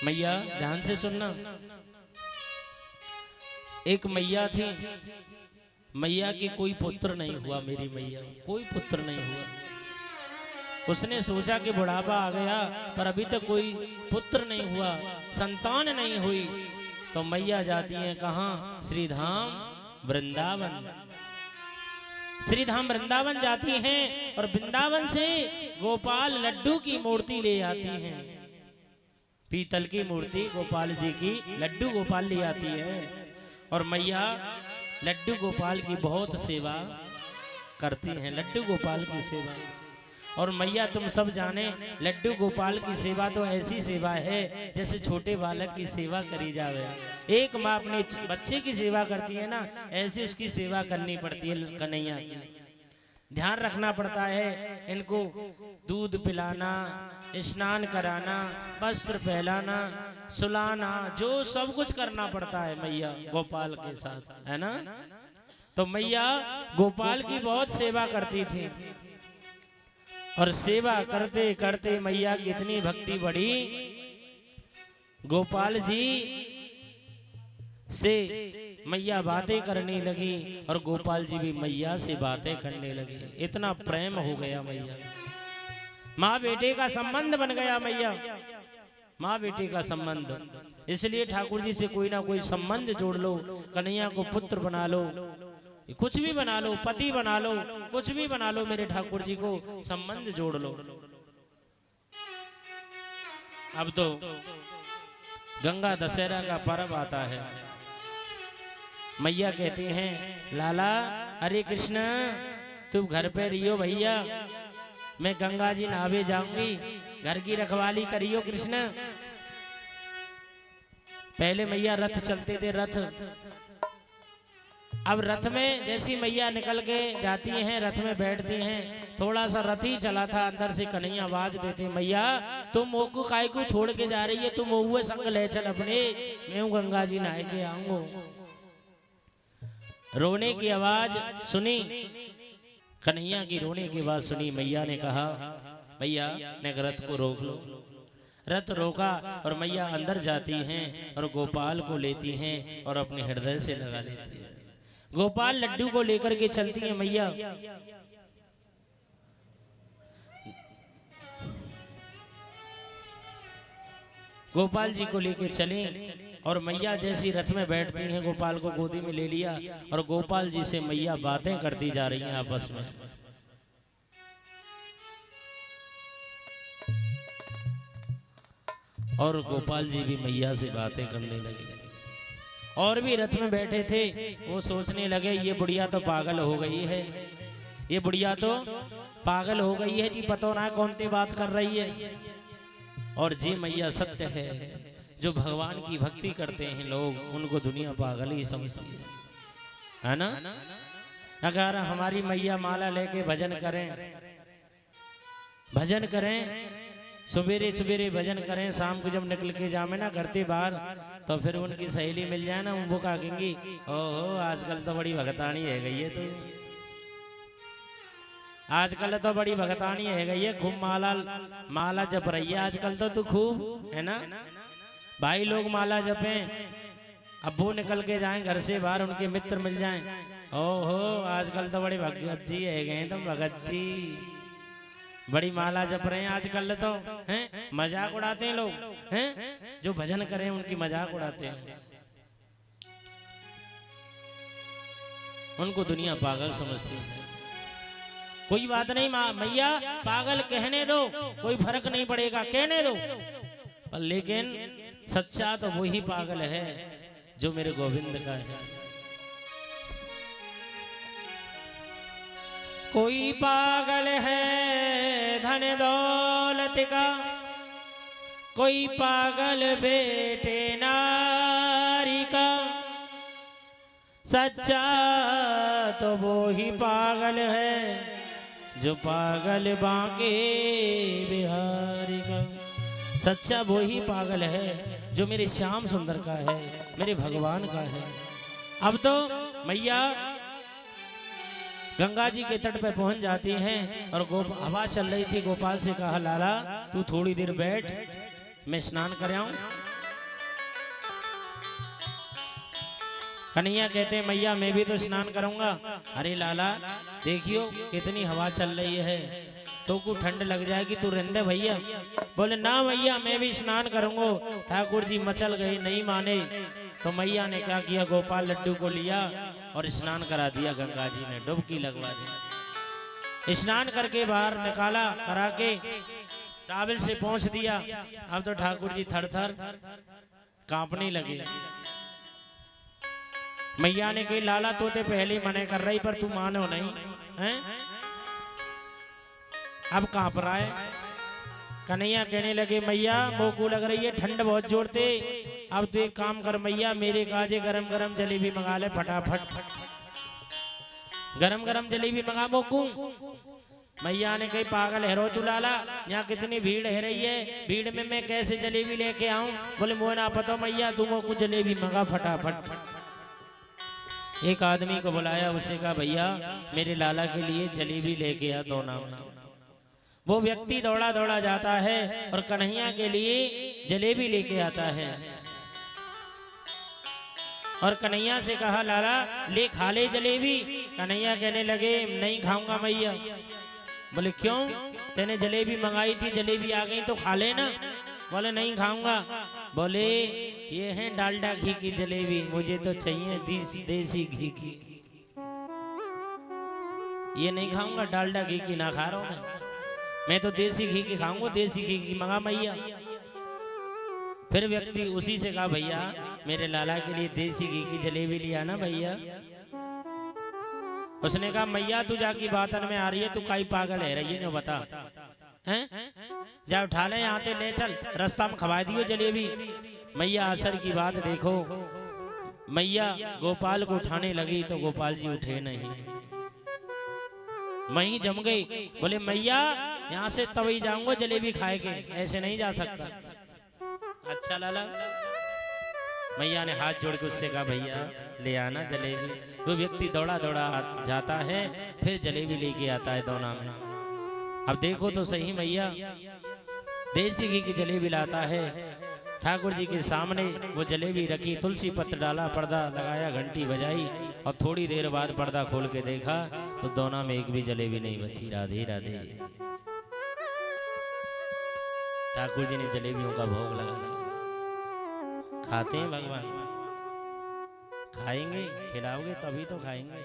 मैया ध्यान से सुनना। एक मैया थी, मैया के कोई पुत्र नहीं हुआ। मेरी मैया कोई पुत्र नहीं हुआ। उसने सोचा कि बुढ़ापा आ गया पर अभी तक कोई पुत्र नहीं हुआ, संतान नहीं हुई। तो मैया जाती है कहाँ? श्रीधाम वृंदावन। श्रीधाम वृंदावन जाती हैं और वृंदावन से गोपाल लड्डू की मूर्ति ले आती हैं। पीतल की मूर्ति गोपाल जी की लड्डू गोपाल ले आती है और मैया लड्डू गोपाल की बहुत सेवा करती हैं। लड्डू गोपाल की सेवा। और मैया तुम सब जाने लड्डू गोपाल की सेवा तो ऐसी सेवा है जैसे छोटे बालक की सेवा करी जावे। एक माँ अपने बच्चे की सेवा करती है ना, ऐसे उसकी सेवा करनी पड़ती है कन्हैया की। ध्यान रखना पड़ता है, इनको दूध पिलाना, स्नान कराना, वस्त्र पहनाना, सुलाना, जो सब कुछ करना पड़ता है मैया गोपाल के साथ, है ना। तो मैया गोपाल की बहुत सेवा करती थी और सेवा करते करते मैया की इतनी भक्ति बढ़ी, गोपाल जी से मैया बातें करने लगी और गोपाल जी भी मैया से बातें करने लगे। इतना प्रेम हो गया मैया, माँ बेटे का संबंध बन गया मैया, माँ बेटे का संबंध। इसलिए ठाकुर जी से कोई ना कोई संबंध जोड़ लो, कन्हैया को पुत्र बना लो, कुछ भी बना लो, पति बना लो, कुछ भी बना लो, मेरे ठाकुर जी को संबंध जोड़ लो। अब तो गंगा दशहरा का पर्व आता है। मैया कहती हैं लाला हरे कृष्ण तुम घर पे रहियो भैया, मैं गंगा जी नहावे जाऊंगी, घर की रखवाली करियो कृष्ण। पहले मैया रथ चलते थे, रथ। अब रथ में जैसी मैया निकल के जाती हैं, रथ में बैठती हैं, थोड़ा सा रथ ही चला था, अंदर से कन्हैया आवाज देते मैया तुम मोकू काय को छोड़ के जा रही है, तुम वो संग ले चल अपने, मैं गंगा जी नहा के आऊंगा। रोने की आवाज सुनी, कन्हैया की रोने की आवाज सुनी। मैया ने कहा भैया ने रथ को रोक लो। रथ रोका और मैया अंदर जाती हैं और गोपाल को लेती हैं और अपने हृदय से लगा लेती है। गोपाल लड्डू को लेकर के चलती है मैया। गोपाल जी को लेके चले और मैया जैसी रथ में बैठती हैं, गोपाल को गोदी में ले लिया और गोपाल जी से मैया बातें करती जा रही हैं आपस में। और गोपाल जी भी मैया से बातें करने लगे। और भी रथ में बैठे थे, वो सोचने लगे ये बुढ़िया तो पागल हो गई है, ये बुढ़िया तो पागल हो गई है जी, पता ना कौन सी बात कर रही है। और जी मैया सत्य है, जो भगवान की भक्ति करते हैं लोग, उनको दुनिया पागल ही समझती है ना। अगर हमारी मैया माला लेके भजन करें, भजन करें, सवेरे सवेरे भजन करें, शाम को जब निकल के जामे ना करते बाहर, तो फिर उनकी सहेली मिल जाए ना, वो कहेंगी ओहो आजकल तो बड़ी भगतानी है गई है, तो आजकल तो बड़ी भगतानी है गई है, खूब माला जप रही है आजकल तो तू खूब, है ना। भाई लोग माला जपें, अब वो निकल के जाएं घर से बाहर, उनके मित्र मिल जाएं, ओहो आजकल तो बड़ी भगत जी है गए, तुम भगत जी बड़ी माला जप रहे हैं आजकल तो, हैं मजाक उड़ाते हैं लोग, हैं जो भजन करें उनकी मजाक उड़ाते हैं, उनको दुनिया पागल समझती है। कोई बात नहीं मैया पागल कहने दो, कोई फर्क नहीं पड़ेगा, कहने दो, पर लेकिन सच्चा तो वही पागल है जो मेरे गोविंद का है। कोई पागल है धन दौलत का, कोई पागल बेटे नारी का, सच्चा तो वो ही पागल है जो पागल बांके बिहारी का। सच्चा वो ही पागल है जो मेरे श्याम सुंदर का है, मेरे भगवान का है। अब तो मैया गंगा जी के तट पे पहुंच जाती हैं और हवा चल रही थी। गोपाल से कहा लाला तू थोड़ी देर बैठ, मैं स्नान कर आऊं। कन्हैया कहते हैं मैया मैं भी तो स्नान करूंगा। अरे लाला देखियो कितनी हवा चल रही है, तो को ठंड लग जाएगी, तू रहने भैया। बोले ना मैया मैं भी स्नान करूंगा। ठाकुर जी मचल गए, नहीं माने। तो मैया ने क्या किया, गोपाल लड्डू को लिया और स्नान करा दिया, गंगा जी ने डुबकी लगवा दी। स्नान करके बाहर निकाला, करा के टावल से पहुंच दिया। अब तो ठाकुर जी थर थर कांपने लगे। मैया ने कही लाला तो ते पहले ही मने कर रही, पर तू मानो नहीं हैं? अब कांप रहा है। कन्हैया कहने लगे मैया वो को लग रही है ठंड बहुत जोरते। अब तो एक काम कर मैया, मेरे काजे गरम गरम जलेबी मंगा ले फटाफट, गरम गरम जलेबी मंगा मोकू। मैया ने कही पागल है रो तू लाला, यहाँ कितनी भीड़ है रही है, भीड़ में मैं कैसे जलेबी लेके आऊं। बोले मुझे ना पता मैया, तू मोकू जलेबी मंगा फटाफट। एक आदमी को बुलाया, उससे कहा भैया मेरे लाला के लिए जलेबी लेके आ दो नाम। वो व्यक्ति दौड़ा दौड़ा जाता है और कन्हैया के लिए जलेबी लेके आता है। और कन्हैया से कहा लाला ले खा ले जलेबी। कन्हैया कहने लगे नहीं खाऊंगा मैया। बोले क्यों, तेने जलेबी मंगाई थी, जलेबी आ गई तो खा लेना। बोले नहीं खाऊंगा। बोले ये है डालडा घी की जलेबी, मुझे तो चाहिए देसी घी की। ये नहीं खाऊंगा, डालडा घी की ना खा रहा हूं मैं तो देसी घी की खाऊंगा, देसी घी की मंगा मैया। फिर व्यक्ति उसी से कहा भैया मेरे लाला के लिए देसी घी की जलेबी लिया ना भैया। उसने कहा मैया तू जाकी बातन में आ रही है, तू काई पागल है रही है बता हैं? जा उठा ले यहाँ ते ले चल, रास्ता में खवा दियो जलेबी। मैया असर की बात देखो, मैया गोपाल को उठाने लगी तो गोपाल जी उठे नहीं, वहीं जम गई। बोले मैया यहाँ से तभी जाऊंगा जलेबी खाए के, ऐसे नहीं जा सकता। अच्छा लाला। मैया ने हाथ जोड़ के उससे कहा भैया ले आना जलेबी। वो व्यक्ति दौड़ा दौड़ा जाता है, फिर जलेबी लेके आता है दोना में। अब देखो तो सही मैया देसी घी की जलेबी लाता है। ठाकुर जी के सामने वो जलेबी रखी, तुलसी पत्र डाला, पर्दा लगाया, घंटी बजाई और थोड़ी देर बाद पर्दा खोल के देखा तो दोना में एक भी जलेबी नहीं बची। राधे राधे। ठाकुर जी ने जलेबियों का भोग लगा। खाते हैं भगवान, खाएंगे खिलाओगे तभी तो खाएंगे।